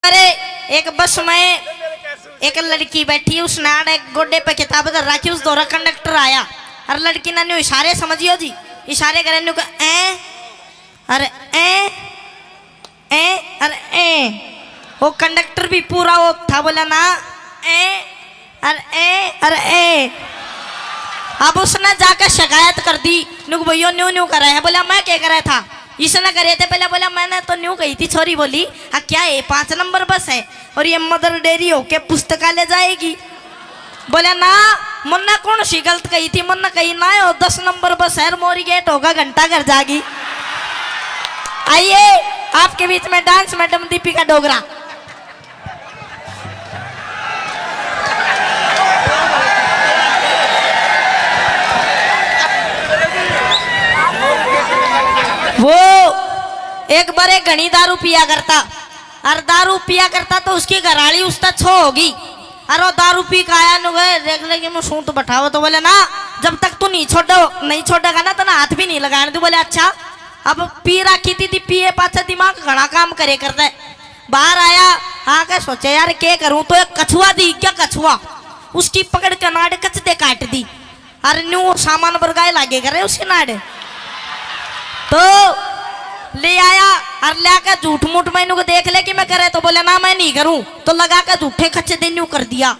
अरे एक बस में एक लड़की बैठी, उसने आड़े गोडे पे किताब धर रखी, उस दौरा कंडक्टर आया और लड़की ने इशारे समझियो जी, इशारे करे नु ए अरे ए ए अरे ए। वो कंडक्टर भी पूरा वो था, बोला ना ए अरे ए। अब उसने जाकर शिकायत कर दी, नुक भैया न्यू न्यू कर रहे हैं। बोला मैं क्या कर रहा था, इसने करे थे पहले। बोला मैंने तो न्यू कही थी। छोरी बोली हाँ क्या है, 5 नंबर बस है और ये मदर डेयरी होके पुस्तकालय जाएगी। बोला ना मुन्ना कौन सी गलत कही थी, मुन्ना कही ना है 10 नंबर बस है, मोरी गेट होगा घंटा घर जागी। आइए आपके बीच में डांस मैडम दीपिका डोगरा। वो एक बार एक घनी दारू पिया करता, और दारू पिया करता तो उसकी घराली उसका छो होगी, और वो दारू पी के आया नु गए देख ले कि मैं सूट बैठाओ। तो बोले ना जब तक तू नहीं छोड़ेगा ना तो ना हाथ भी नहीं लगाने दू। बोले अच्छा। अब पी रखी थी पिए पाछा दिमाग घना काम करे करता है। बाहर आया आके सोचे यार क्या करूं, तो एक कछुआ दी क्या, कछुआ उसकी पकड़ के नाड़े कचते काट दी, अरे न्यू सामान पर गाय लागे करे उसकी नाड़े। तो ले आया और ले आकर झूठ मूठ मैनू को देख ले कि मैं करे, तो बोले ना मैं नहीं करूं, तो लगा कर झूठे खच्चे दिन न्यू कर दिया।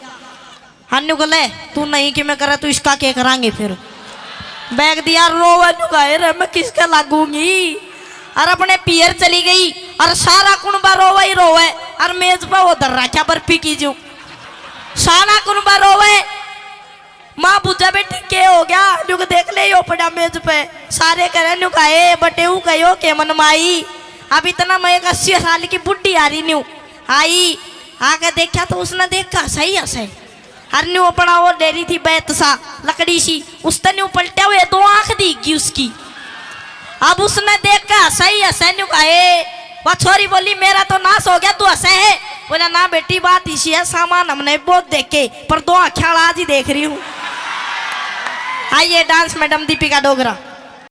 हन्नू को ले तू नहीं कि मैं करे तो इसका क्या करांगे, फिर बैग दिया रोवे नुगाए रे मैं किसका लागूंगी। और अपने पियर चली गई और सारा कुनबा रोवे ही रोवे, और मेज पर वो दर रखा बर्फी की जो सारा कुनबा रोवे। माँ बुझा बेटी के हो गया, नुक देख ले यो पड़ा मेज पे, सारे करे नुकाए बटे कहो के मन माई। अब इतना मैं 80 साल की बुढ़ी आ रही न्यू आई, आके देखा तो उसने देखा सही हसे, हर न्यू अपना वो डेरी थी बैत सा लकड़ी सी, उसने न्यू पलटे हुए 2 आंख दीगी उसकी। अब उसने देखा सही हसे नुकाए। वह छोरी बोली मेरा तो नाश हो गया, तू हसे है। बोला ना बेटी बात इसी है, सामान हमने बहुत देखे पर 2 आँखें आज ही देख रही हूँ। आइए डांस मैडम दीपिका डोगरा।